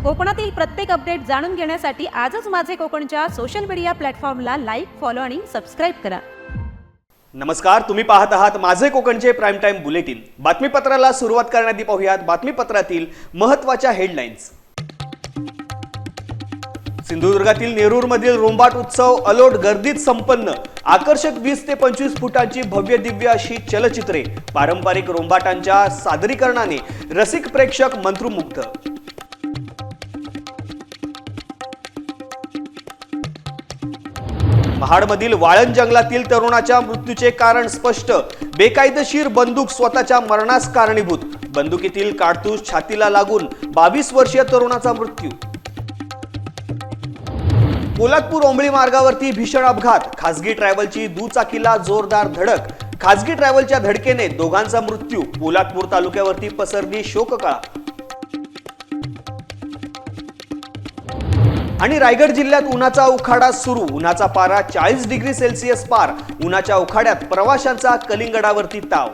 कोकणातील प्रत्येक अपडेट जाणून घेण्यासाठी आजच माझे कोकणच्या सोशल मीडिया प्लॅटफॉर्मला लाईक, फॉलो आणि सबस्क्राईब करा. नमस्कार, तुम्ही पाहत आहात माझे कोकणचे प्राईम टाइम बुलेटिन. बातमीपत्राला सुरुवात करण्याआधी पाहूयात बातमीपत्रातील महत्त्वाच्या हेडलाईन्स. सिंधुदुर्गातील नेरूरमधील रोंबाट उत्सव अलोट गर्दीत संपन्न. आकर्षक 20 ते 25 फुटांची भव्य दिव्य अशी चलचित्रे. पारंपरिक रोंबाटांच्या सादरीकरणाने रसिक प्रेक्षक मंत्रमुग्ध. महाडमधील वाळण जंगलातील तरुणाच्या मृत्यूचे कारण स्पष्ट. बेकायदेशीर बंदूक स्वतःच्या मरणास कारणीभूत. बंदुकीतील काडतूस छातीला लागून 22 वर्षीय तरुणाचा मृत्यू. पोलादपूर ओंबळी मार्गावरती भीषण अपघात. खासगी ट्रॅव्हलची दुचाकीला जोरदार धडक. खासगी ट्रॅव्हलच्या धडकेने दोघांचा मृत्यू. पोलादपूर तालुक्यावरती पसरली शोककळा. आणि रायगड जिल्ह्यात उन्हाचा उखाडा सुरू. उन्हाचा पारा 40 डिग्री सेल्सिअस पार. उन्हाच्या उखाड्यात प्रवाशांचा कलिंगडावरती ताव.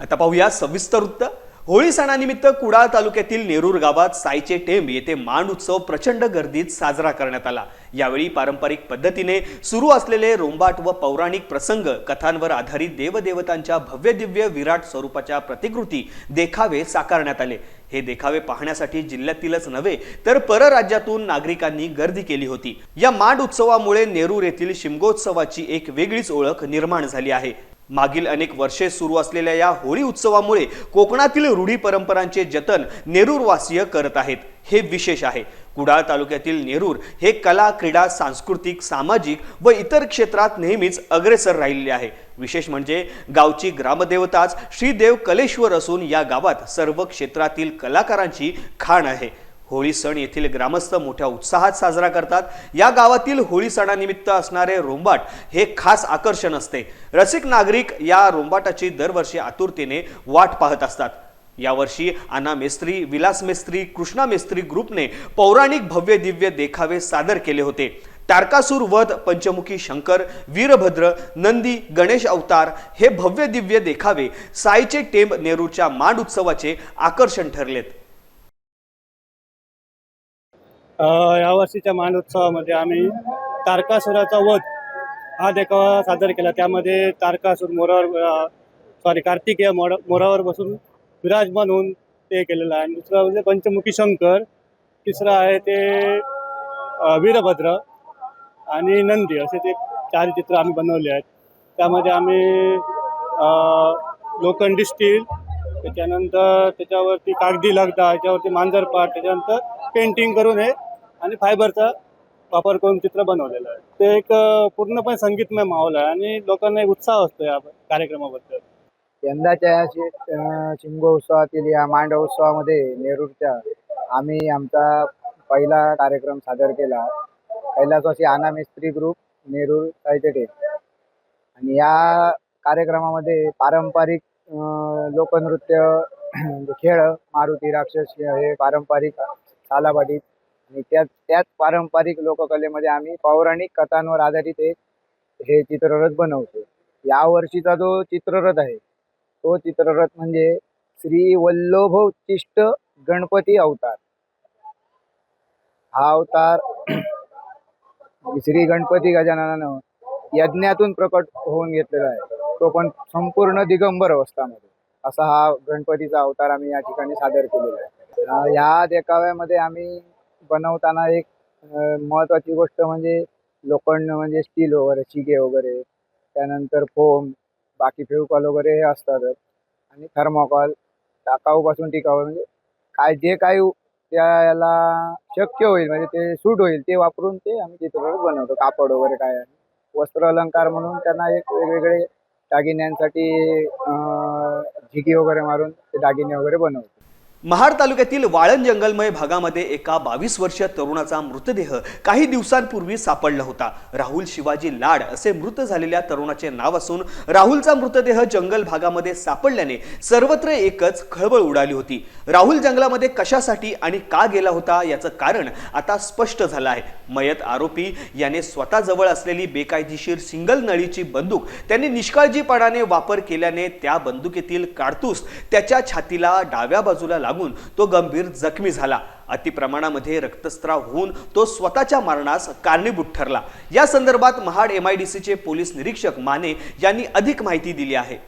आता पाहूया सविस्तर वृत्त. होळी सणानिमित्त कुडाळ तालुक्यातील नेरूर गावात सायचे टेंब येथे मांड उत्सव प्रचंड गर्दीत साजरा करण्यात आला. यावेळी पारंपरिक पद्धतीने सुरू असलेले रोंबाट व पौराणिक प्रसंग, कथांवर आधारित देवदेवतांच्या भव्य दिव्य विराट स्वरूपाच्या प्रतिकृती, देखावे साकारण्यात आले. हे देखावे पाहण्यासाठी जिल्ह्यातीलच नव्हे तर परराज्यातून नागरिकांनी गर्दी केली होती. या मांड उत्सवामुळे नेरूर येथील शिमगोत्सवाची एक वेगळीच ओळख निर्माण झाली आहे. मागील अनेक वर्षे सुरू असलेल्या या होळी उत्सवामुळे कोकणातील रूढी परंपरांचे जतन नेरूरवासीय करत आहेत. हे विशेष आहे. कुडाळ तालुक्यातील नेरूर हे कला, क्रीडा, सांस्कृतिक, सामाजिक व इतर क्षेत्रात नेहमीच अग्रेसर राहिलेले आहे. विशेष म्हणजे गावची ग्रामदेवताच श्री देव कलेश्वर असून या गावात सर्व क्षेत्रातील कलाकारांची खाण आहे. होळी सण येथील ग्रामस्थ मोठ्या उत्साहात साजरा करतात. या गावातील होळी सणानिमित्त असणारे रोंबाट हे खास आकर्षण असते. रसिक नागरिक या रोंबाटाची दरवर्षी आतुरतेने वाट पाहत असतात. यावर्षी आना मेस्त्री, विलास मेस्त्री, कृष्णा मेस्त्री ग्रुपने पौराणिक भव्य दिव्य देखावे सादर केले होते. तारकासूर वध, पंचमुखी शंकर, वीरभद्र, नंदी, गणेश अवतार हे भव्य दिव्य देखावे सायचे टेंब नेरूरच्या मांड उत्सवाचे आकर्षण ठरलेत. यावर्षीच्या मांडोत्सवामध्ये आम्ही तारकासुराचा वध हा देखावा सादर केला. त्यामध्ये तारकासूर कार्तिकेय मोरावर बसून विराजमान होऊन ते केलेलं आहे. आणि दुसरं म्हणजे पंचमुखी शंकर, तिसरं आहे ते वीरभद्र आणि नंदी, असे ते 4 चित्र आम्ही बनवले आहेत. त्यामध्ये आम्ही लोखंडी स्टील, त्याच्यानंतर त्याच्यावरती कागदी लगदा, त्याच्यावरती मांजरपाट, त्याच्यानंतर पेंटिंग करून हे आणि फायबरचा वापर करून चित्र बनवलेलं आहे. ते एक पूर्णपणे संगीतमय माहोल आहे आणि लोकांना एक उत्साह असतो या कार्यक्रमाबद्दल. यंदाच्या शिमगो उत्सवातील या मांड उत्सवामध्ये नेरूरच्या आम्ही आमचा पहिला कार्यक्रम सादर केला. पहिलाच वर्षी आना मेस्त्री ग्रुप नेरूर सायचे टेंब. आणि या कार्यक्रमामध्ये पारंपरिक लोकनृत्य, खेळ, मारुती राक्षस हे पारंपरिक सालाबाटी आणि त्याच पारंपरिक लोककलेमध्ये आम्ही पौराणिक कथांवर आधारित हे चित्ररथ बनवतो. या वर्षीचा जो चित्ररथ आहे तो चित्ररथ म्हणजे श्री वल्लभोच्चिष्ट गणपती अवतार. हा अवतार श्री गणपती गजाननानं यज्ञातून प्रकट होऊन घेतलेला आहे. तो पण संपूर्ण दिगंबर अवस्थामध्ये असा हा गणपतीचा अवतार आम्ही या ठिकाणी सादर केलेला आहे. या देखाव्यामध्ये आम्ही बनवताना एक महत्त्वाची गोष्ट म्हणजे लोखंड म्हणजे स्टील वगैरे, शिगे वगैरे, त्यानंतर फोम, बाकी फेविकॉल वगैरे हे असतातच. आणि थर्मोकॉल, टाकाऊपासून टिकाऊ म्हणजे जे काही त्याला शक्य होईल म्हणजे ते सूट होईल ते वापरून ते आम्ही चित्ररथ बनवतो. कापड वगैरे काय आहे, वस्त्र अलंकार म्हणून त्यांना एक वेगवेगळे दागिन्यांसाठी झिगी वगैरे मारून ते दागिने वगैरे बनवतो. महाड तालुक्यातील वाळण जंगलमय भागामध्ये एका 22 वर्षीय तरुणाचा मृतदेह काही दिवसांपूर्वी सापडला होता. राहुल शिवाजी लाड असे मृत झालेल्या तरुणाचे नाव असून राहुलचा मृतदेह जंगल भागामध्ये सापडल्याने सर्वत्र एकच खळबळ उडाली होती. राहुल जंगलामध्ये कशासाठी आणि का गेला होता याचं कारण आता स्पष्ट झालं आहे. मयत आरोपी याने स्वतःजवळ असलेली बेकायदेशीर सिंगल नळीची बंदूक त्यांनी निष्काळजीपणाने वापर केल्याने त्या बंदुकीतील काडतूस त्याच्या छातीला डाव्या बाजूला लागून तो गंभीर जखमी झाला. अतिप्रमाणामध्ये रक्तस्राव होऊन तो स्वतःच्या मरणास कारणीभूत ठरला. या संदर्भात महाड MIDCचे पोलीस निरीक्षक माने यांनी अधिक माहिती दिली आहे.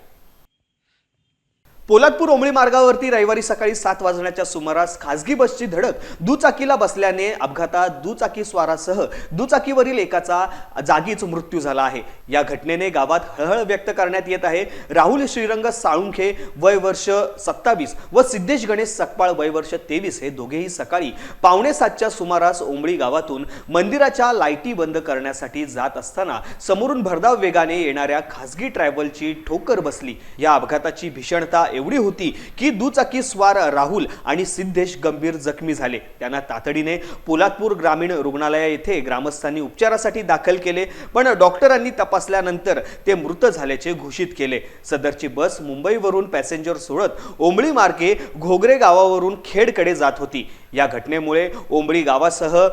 पोलादपूर ओंबळी मार्गावरती रविवारी सकाळी 7 वाजण्याच्या सुमारास खासगी बसची धडक दुचाकीला बसल्याने अपघातात दुचाकी स्वारासह दुचाकीवरील एकाचा जागीच मृत्यू झाला आहे. या घटनेने गावात हळहळ व्यक्त करण्यात येत आहे. राहुल श्रीरंग साळुंखे वय वर्ष 27 व सिद्धेश गणेश सकपाळ वय वर्ष 23 हे दोघेही सकाळी 6:45च्या सुमारास ओंबळी गावातून मंदिराच्या लाईटी बंद करण्यासाठी जात असताना समोरून भरधाव वेगाने येणाऱ्या खासगी ट्रॅव्हलची ठोकर बसली. या अपघाताची भीषणता एवढी होती की दुचाकी स्वार राहुल आणि सिद्धेश गंभीर जखमी झाले. त्यांना तातडीने पोलादपूर ग्रामीण रुग्णालय येथे ग्रामस्थांनी उपचारासाठी दाखल केले, पण डॉक्टरांनी तपासल्यानंतर ते मृत झाल्याचे घोषित केले. सदरची बस मुंबईवरून पॅसेंजर सोडत ओंबळी मार्गे घोगरे गावावरून खेडकडे जात होती. या घटनेमुळे ओंबळी गावासह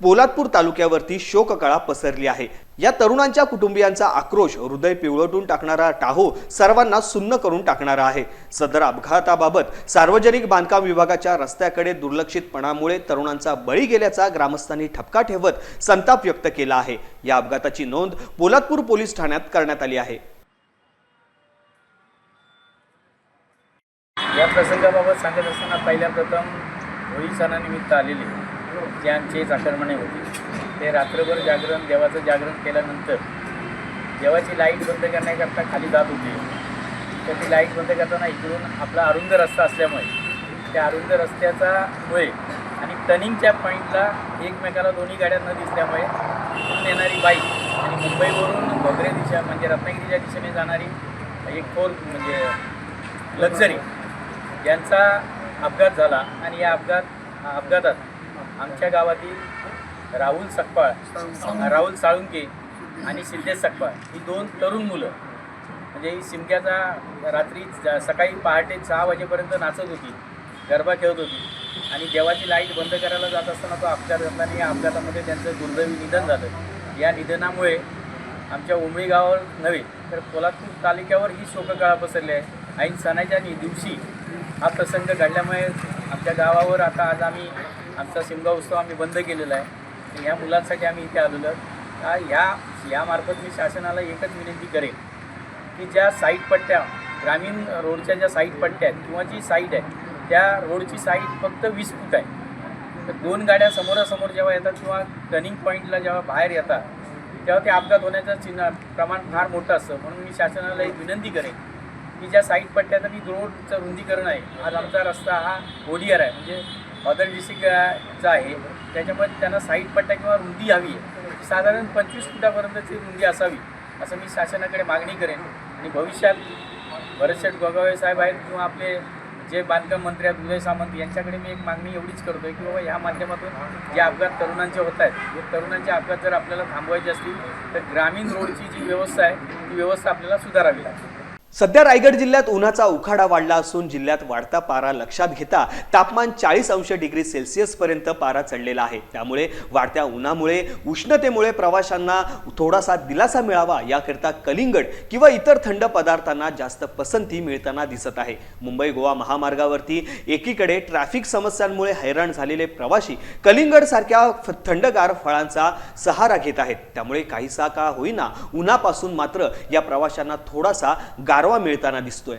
पोलादपूर तालुक्यावरती शोककळा पसरली आहे. या तरुणांच्या कुटुंबियांचा आक्रोश हृदय पिवळटून टाकणारा टाहो सर्वांना सुन्न करून टाकणारा आहे. सदर अपघाताबाबत सार्वजनिक बांधकाम विभागाच्या रस्त्याकडे दुर्लक्षितपणामुळे तरुणांचा बळी गेल्याचा ग्रामस्थांनी ठपका ठेवत संताप व्यक्त केला आहे. या अपघाताची नोंद पोलादपूर पोलीस ठाण्यात करण्यात आली आहे. या प्रसंगाबाबत सांगत असताना पहिल्या प्रथम होळी सणानिमित्त आलेले जे आमचे चाकरमाने होते ते रात्रभर जागरण देवाचं जागरण केल्यानंतर देवाची लाईट बंद करण्याकरता खाली जात होते. तर ती लाईट बंद करताना इकडून आपला अरुंद रस्ता असल्यामुळे त्या अरुंद रस्त्याचामुळे आणि टर्निंगच्या पॉईंटला एकमेकाला दोन्ही गाड्या न दिसल्यामुळे इकडून येणारी बाईक आणि मुंबईवरून घोगरे दिशा म्हणजे रत्नागिरीच्या दिशेने जाणारी एक फोर म्हणजे लक्झरी यांचा अपघात झाला. आणि या अपघातात आमच्या गावातील राहुल साळुंके आणि सिद्धेश सकपाळ ही 2 तरुण मुलं म्हणजे ही सिमक्याचा रात्री सकाळी पहाटे 6 वाजेपर्यंत नाचत होती, गरबा खेळत होती आणि देवाची लाईट बंद करायला जात असताना तो अपघात झाला आणि या अपघातामध्ये त्यांचं दुर्दैवी निधन झालं. या निधनामुळे आमच्या ओंबळी गावावर नव्हे तर पोलादपूर तालुक्यावर ही शोककळा पसरली आहे. ऐन सणाच्या दिवशी हा प्रसंग घडल्यामुळे आमच्या गावावर आता आज आम्ही आमचा शिमगा उत्सव आम्ही बंद केलेला आहे. या मुलांसाठी आम्ही इथे आलेलो आहोत. यामार्फत मी शासनाला एकच विनंती करेन की ज्या साईड पट्ट्या ग्रामीण रोडच्या ज्या साईड पट्ट्या आहेत किंवा जी साईड आहे त्या रोडची साईड फक्त 20 फूट आहे. तर 2 गाड्या समोरासमोर जेव्हा येतात किंवा टर्निंग पॉईंटला जेव्हा बाहेर येतात तेव्हा ते अपघात होण्याचं प्रमाण फार मोठं असतं. म्हणून मी शासनाला एक विनंती करेन की ज्या साईड पट्ट्यात आणि रोडचं रुंदीकरण आहे. आज आमचा रस्ता हा ODR आहे म्हणजे ऑदर डिस्ट्रिक्टचा आहे. त्याच्यामुळे त्यांना साईड पट्ट्या किंवा रुंदी हवी आहे. साधारण 25 फुटापर्यंतची रुंदी असावी असं मी शासनाकडे मागणी करेन. आणि भविष्यात भरतशेठ गोगावळे साहेब आहेत किंवा आपले जे बांधकाम मंत्री आहेत उदय सामंत यांच्याकडे मी एक मागणी एवढीच करतो आहे की बाबा ह्या माध्यमातून जे अपघात तरुणांचे होत आहेत हे तरुणांचे अपघात जर आपल्याला थांबवायचे असतील तर ग्रामीण रोडची जी व्यवस्था आहे ती व्यवस्था आपल्याला सुधारावी लागेल. सध्या रायगड जिल्ह्यात उन्हाचा उखाडा वाढला असून जिल्ह्यात वाढता पारा लक्षात घेता तापमान 40 डिग्री सेल्सिअस पर्यंत पारा चढलेला आहे. त्यामुळे वाढत्या उन्हामुळे उष्णतेमुळे प्रवाशांना थोडासा दिलासा मिळावा याकरता कलिंगड किंवा इतर थंड पदार्थांना जास्त पसंती मिळताना दिसत आहे. मुंबई गोवा महामार्गावरती एकीकडे ट्रॅफिक समस्यांमुळे हैराण झालेले प्रवासी कलिंगड सारख्या थंडगार फळांचा सहारा घेत आहेत. त्यामुळे काहीसा का होईना उन्हापासून मात्र या प्रवाशांना थोडासा गारवा मिळताना दिसतोय.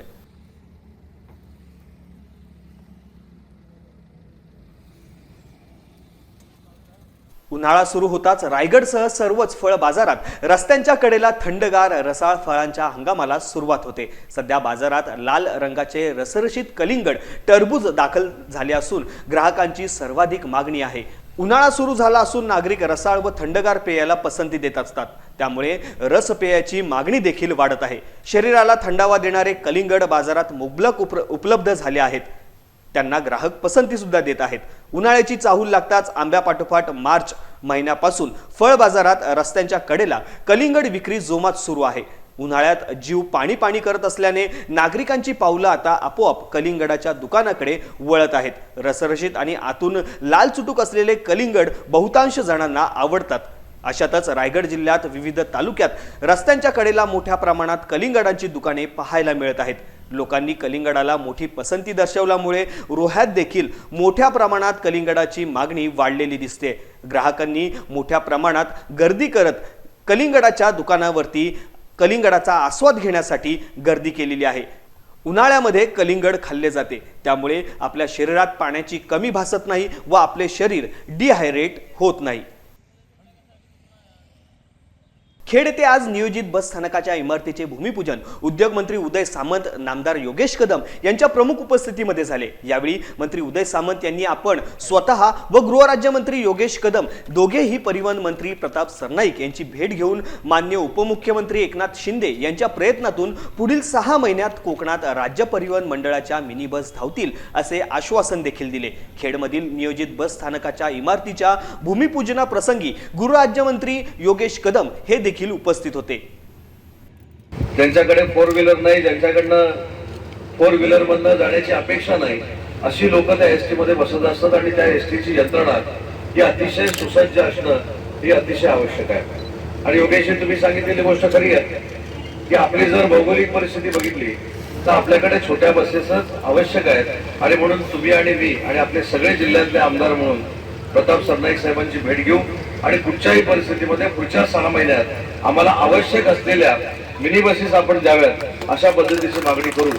उन्हाळा सुरू होताच रायगडसह सर्वच फळ बाजारात रस्त्यांच्या कडेला थंडगार रसाळ फळांच्या हंगामाला सुरुवात होते. सध्या बाजारात लाल रंगाचे रसरशीत कलिंगड, टरबूज दाखल झाले असून ग्राहकांची सर्वाधिक मागणी आहे. उन्हाळा सुरू झाला असून नागरिक रसाळ व थंडगार पेयाला पसंती देत असतात. त्यामुळे रस पेयाची मागणी देखील वाढत आहे. शरीराला थंडावा देणारे कलिंगड बाजारात मुबलक उपलब्ध झाले आहेत. त्यांना ग्राहक पसंती सुद्धा देत आहेत. उन्हाळ्याची चाहूल लागताच आंब्यापाठोपाठ मार्च महिन्यापासून फळ बाजारात रस्त्यांच्या कडेला कलिंगड विक्री जोमात सुरू आहे. उन्हाळ्यात जीव पाणी पाणी करत असल्याने नागरिकांची पावलं आता आपोआप कलिंगडाच्या दुकानाकडे वळत आहेत. रसरशीत आणि आतून लाल चुटूक असलेले कलिंगड बहुतांश जणांना आवडतात. अशातच रायगड जिल्ह्यात विविध तालुक्यात रस्त्यांच्या कडेला मोठ्या प्रमाणात कलिंगडांची दुकाने पाहायला मिळत आहेत. लोकांनी कलिंगडाला मोठी पसंती दर्शवल्यामुळे रोह्यात देखील मोठ्या प्रमाणात कलिंगडाची मागणी वाढलेली दिसते. ग्राहकांनी मोठ्या प्रमाणात गर्दी करत कलिंगडाच्या दुकानावरती कलिंगडाचा आस्वाद घेण्यासाठी गर्दी केलेली आहे. उन्हाळ्यामध्ये कलिंगड खाल्ले जाते, त्यामुळे आपल्या शरीरात पाण्याची कमी भासत नाही व आपले शरीर डिहायड्रेट होत नाही. खेड येथे आज नियोजित बस स्थानकाच्या इमारतीचे भूमिपूजन उद्योग मंत्री उदय सामंत, नामदार योगेश कदम यांच्या प्रमुख उपस्थितीमध्ये झाले. यावेळी मंत्री उदय सामंत यांनी आपण स्वतः व गृहराज्यमंत्री योगेश कदम दोघेही परिवहन मंत्री प्रताप सरनाईक यांची भेट घेऊन माननीय उपमुख्यमंत्री एकनाथ शिंदे यांच्या प्रयत्नातून पुढील 6 महिन्यात कोकणात राज्य परिवहन मंडळाच्या मिनी बस धावतील असे आश्वासन देखील दिले. खेडमधील नियोजित बस स्थानकाच्या इमारतीच्या भूमिपूजनाप्रसंगी गृहराज्यमंत्री योगेश कदम हे देखील उपस्थित होते. ज्यांच्याकडे 4 व्हीलर नाही, ज्यांच्याकडनं 4 व्हीलर मधनं जाण्याची अपेक्षा नाही, अशी लोक त्या एसटी मध्ये बसत असतात आणि त्या एसटीची यंत्रणा ही अतिशय सुसज्ज असणं ही अतिशय आवश्यक आहे. आणि योगेशजी, तुम्ही सांगितलेली गोष्ट खरी आहे की आपली जर भौगोलिक परिस्थिती बघितली तर आपल्याकडे छोट्या बसेसच आवश्यक आहेत. आणि म्हणून तुम्ही आणि मी आणि आपले सगळे जिल्ह्यातले आमदार म्हणून प्रताप सरनाईक साहेबांची भेट घेऊ आणि कुठच्याही परिस्थितीमध्ये पुढच्या 6 महिन्यात आम्हाला आवश्यक असलेल्या मिनी बसेस आपण द्याव्यात अशा पद्धतीची मागणी करू.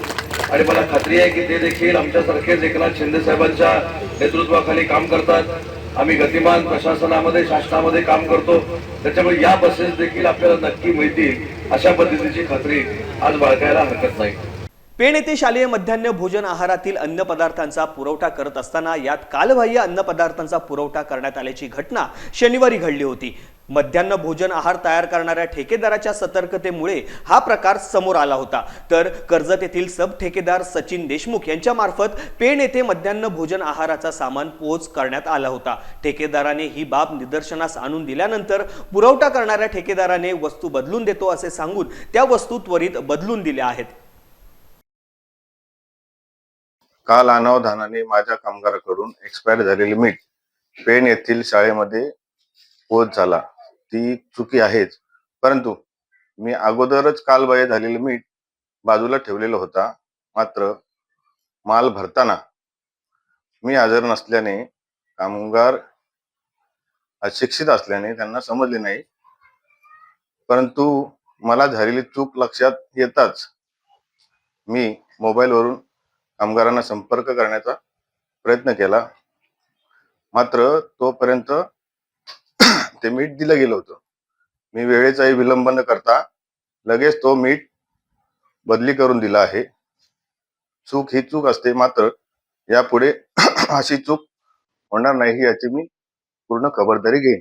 आणि मला खात्री आहे की ते देखील आमच्यासारखेच एकनाथ शिंदे साहेबांच्या नेतृत्वाखाली काम करतात. आम्ही गतिमान प्रशासनामध्ये, शासनामध्ये काम करतो, त्याच्यामुळे या बसेस देखील आपल्याला नक्की मिळतील अशा पद्धतीची खात्री आज बाळगायला हरकत नाही. पेण येथे शालेय मध्यान्ह भोजन आहारातील अन्न पदार्थांचा पुरवठा करत असताना यात कालबाह्य अन्न पदार्थांचा पुरवठा करण्यात आल्याची घटना शनिवारी घडली होती. मध्यान्ह भोजन आहार तयार करणाऱ्या ठेकेदाराच्या सतर्कतेमुळे हा प्रकार समोर आला होता. तर कर्जत येथील सब ठेकेदार सचिन देशमुख यांच्या मार्फत पेण येथे मध्यान्ह भोजन आहाराचा सामान पोहोच करण्यात आला होता. ठेकेदाराने ही बाब निदर्शनास आणून दिल्यानंतर पुरवठा करणाऱ्या ठेकेदाराने वस्तू बदलून देतो असे सांगून त्या वस्तू त्वरित बदलून दिल्या आहेत. काल अनावधानाने माझ्या कामगाराकडून एक्सपायर झालेली मीठ पेण येथील शाळेमध्ये पोहोच झाला. ती चुकी आहेच, परंतु मी अगोदरच कालबाह्य झालेलं मीठ बाजूला ठेवलेलं होता. मात्र माल भरताना मी हजर नसल्याने कामगार अशिक्षित असल्याने त्यांना समजले नाही. परंतु मला झालेली चूक लक्षात येताच मी मोबाईलवरून कामगारांना संपर्क करण्याचा प्रयत्न केला. मात्र तोपर्यंत ते मीठ दिलं गेलं होतं. मी वेळेचाही विलंब न करता लगेच तो मीठ बदली करून दिला आहे. चूक ही चूक असते, मात्र यापुढे अशी चूक होणार नाही याची मी पूर्ण खबरदारी घेईन.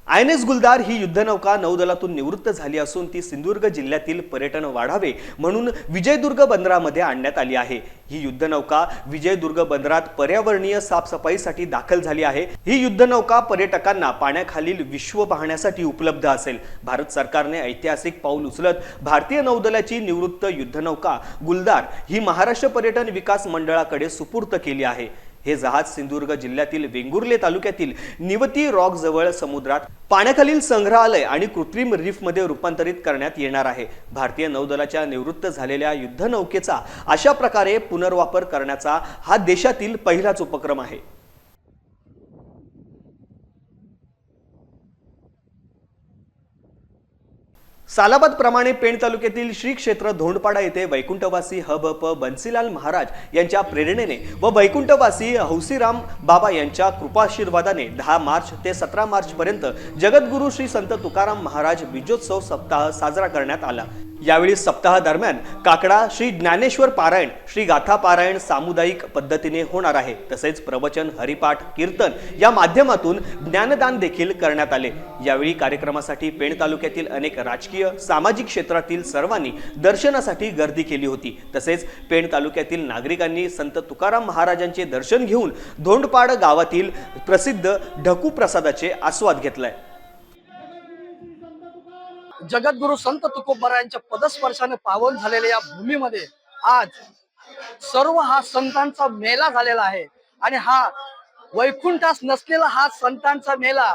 INS गुलदार ही युद्धनौका नौदलातून निवृत्त झाली असून ती सिंधुदुर्ग जिल्ह्यातील पर्यटन वाढावे म्हणून विजयदुर्ग बंदरामध्ये आणण्यात आली आहे. ही युद्धनौका विजयदुर्ग बंदरात पर्यावरणीय साफसफाईसाठी दाखल झाली आहे. ही युद्धनौका पर्यटकांना पाण्याखालील विश्व पाहण्यासाठी उपलब्ध असेल. भारत सरकारने ऐतिहासिक पाऊल उचलत भारतीय नौदलाची निवृत्त युद्धनौका गुलदार ही महाराष्ट्र पर्यटन विकास मंडळाकडे सुपूर्त केली आहे. हे जहाज सिंधुदुर्ग जिल्ह्यातील वेंगुर्ले तालुक्यातील निवती रॉक जवळ समुद्रात पाण्याखालील संग्रहालय आणि कृत्रिम रीफमध्ये रूपांतरित करण्यात येणार आहे. भारतीय नौदलाच्या निवृत्त झालेल्या युद्धनौकेचा अशा प्रकारे पुनर्वापर करण्याचा हा देशातील पहिलाच उपक्रम आहे. सालाबाद प्रमाणे पेण तालुक्यातील श्री क्षेत्र धोंडपाडा येथे वैकुंठवासी हबप बन्सीलाल महाराज यांच्या प्रेरणेने व वैकुंठवासी हौसीराम बाबा यांच्या कृपाशीर्वादाने 10 मार्च ते 17 मार्च पर्यंत जगद्गुरु श्री संत तुकाराम महाराज बीजोत्सव सप्ताह साजरा करण्यात आला. यावेळी सप्ताहादरम्यान काकडा श्री ज्ञानेश्वर पारायण, श्री गाथा पारायण सामुदायिक पद्धतीने होणार आहे. तसेच प्रवचन, हरिपाठ, कीर्तन या माध्यमातून ज्ञानदान देखील करण्यात आले. यावेळी कार्यक्रमासाठी पेण तालुक्यातील अनेक राजकीय, सामाजिक क्षेत्रातील सर्वांनी दर्शनासाठी गर्दी केली होती. तसेच पेण तालुक्यातील नागरिकांनी संत तुकाराम महाराजांचे दर्शन घेऊन धोंडपाड गावातील प्रसिद्ध ढकू प्रसादाचे आस्वाद घेतलाय. जगद्गुरु संत तुकोबारायांच्या पदस्पर्शाने पावन झालेल्या या भूमीमध्ये आज सर्व हा संतांचा मेला झालेला आहे. आणि हा वैकुंठास नसलेला हा संतांचा मेला,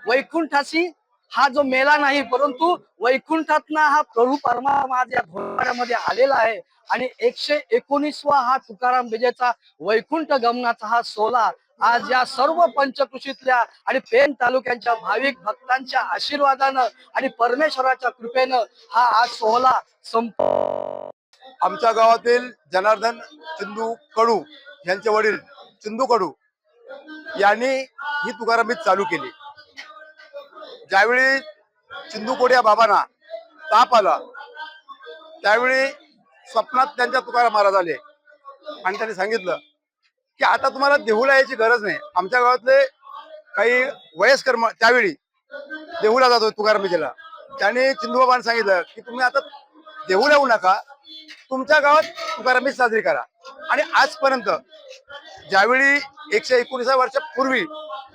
वैकुंठाशी हा जो मेला नाही, परंतु वैकुंठातना हा प्रभू परमात्मा आज या धोरणामध्ये आलेला आहे. आणि 119वा हा तुकाराम विजयचा वैकुंठ गमनाचा हा सोहळा आज या सर्व पंचकृषीतल्या आणि पेण तालुक्यांच्या भाविक भक्तांच्या आशीर्वादानं आणि परमेश्वराच्या कृपेनं हा आज सोहळा आमच्या गावातील जनार्दन चिंदू कडू यांचे वडील चिंदू कडू यांनी ही तुकाराम बीज चालू केली. ज्यावेळी चिंदू कडू या बाबांना ताप आला त्यावेळी स्वप्नात त्यांच्या तुकाराम महाराज आले आणि त्यांनी सांगितलं की आता तुम्हाला देहूला यायची गरज नाही. आमच्या गावातले काही वयस्कर त्यावेळी देहूला जातो तुकाराम बीजेला. त्याने चिंदूबाबांनी सांगितलं की तुम्ही आता देहूला येऊ नका, तुमच्या गावात तुकाराम बीज साजरी करा. आणि आजपर्यंत ज्यावेळी 119 वर्षापूर्वी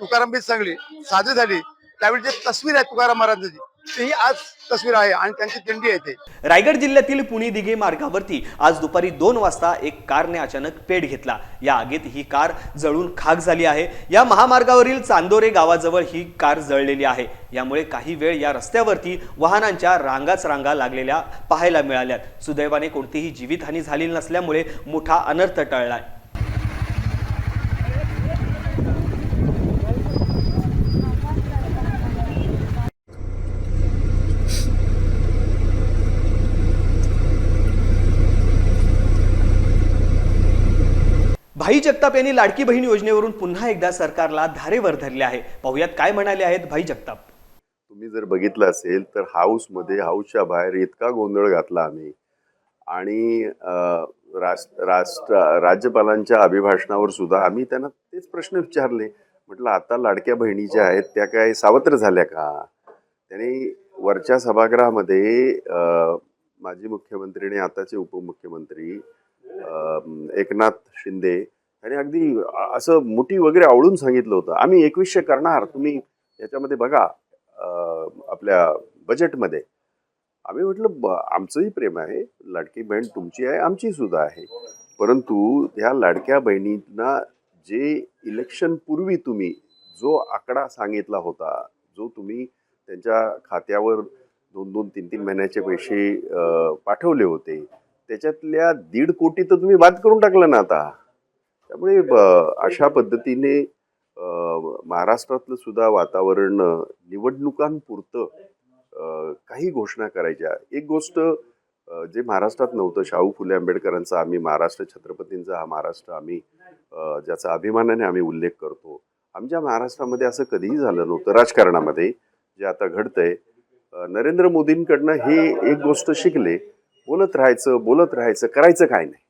तुकाराम बीज साजरी झाली त्यावेळी जी तस्वीर आहे तुकाराम महाराजांची ही आज तस्वीर आहे आणि त्यांची दिंडी येते. रायगड जिल्ह्यातील पुणे दिघे मार्गावरती आज दुपारी 2 वाजता एक कारने अचानक पेट घेतला. या आगीत ही कार जळून खाक झाली आहे. या महामार्गावरील चांदोरे गावाजवळ ही कार जळलेली आहे. यामुळे काही वेळ या रस्त्यावरती वाहनांच्या रांगाच रांगा लागलेल्या पाहायला मिळाल्यात. सुदैवाने कोणतीही जीवितहानी झाली नसल्यामुळे मोठा अनर्थ टळलाय. भाई जगताप यांनी लाडकी बहीण योजनेवरून पुन्हा एकदा सरकारला धारेवर धरले आहे. पाहुयात काय म्हणाले आहेत भाई जगताप. तुम्ही जर बघितलं असेल तर हाऊसच्या बाहेर इतका गोंधळ घातला आम्ही. आणि राज्यपालांच्या अभिभाषणावर सुद्धा आम्ही त्यांना तेच प्रश्न विचारले. म्हटलं आता लाडक्या बहिणी ज्या आहेत त्या काय सावत्र झाल्या का? त्यांनी वरच्या सभागृहामध्ये माजी मुख्यमंत्री आणि आताचे उपमुख्यमंत्री एकनाथ शिंदे यांनी अगदी असं मुठी वगैरे आवळून सांगितलं होतं आम्ही 2100 करणार, तुम्ही याच्यामध्ये बघा आपल्या बजेटमध्ये. आम्ही म्हटलं आमचंही प्रेम आहे, लाडकी बहीण तुमची आहे, आमची सुद्धा आहे, परंतु ह्या लाडक्या बहिणींना जे इलेक्शन पूर्वी तुम्ही जो आकडा सांगितला होता, जो तुम्ही त्यांच्या खात्यावर 2-2, 3-3 महिन्याचे पैसे पाठवले होते, त्याच्यातल्या 1.5 कोटी तर तुम्ही बाद करून टाकलं ना आता. त्यामुळे अशा पद्धतीने महाराष्ट्रातलं सुद्धा वातावरण निवडणुकांपुरतं काही घोषणा करायच्या. एक गोष्ट जे महाराष्ट्रात नव्हतं, शाहू फुले आंबेडकरांचा आम्ही महाराष्ट्र, छत्रपतींचा हा महाराष्ट्र आम्ही ज्याचा अभिमानाने आम्ही उल्लेख करतो, आमच्या महाराष्ट्रामध्ये असं कधीही झालं नव्हतं. राजकारणामध्ये जे आता घडतंय, नरेंद्र मोदींकडनं हे एक गोष्ट शिकले, बोलत राहायचं, करायचं काय नाही.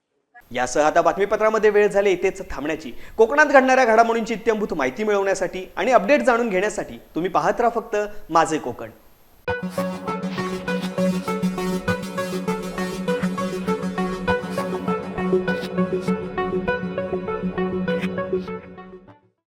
यासह आता बातमीपत्रामध्ये वेळ झाली इथेच थांबण्याची. कोकणात घडणाऱ्या घडामोडींची इत्थंभूत माहिती मिळवण्यासाठी आणि अपडेट जाणून घेण्यासाठी तुम्ही पाहत राहा फक्त माझे कोकण.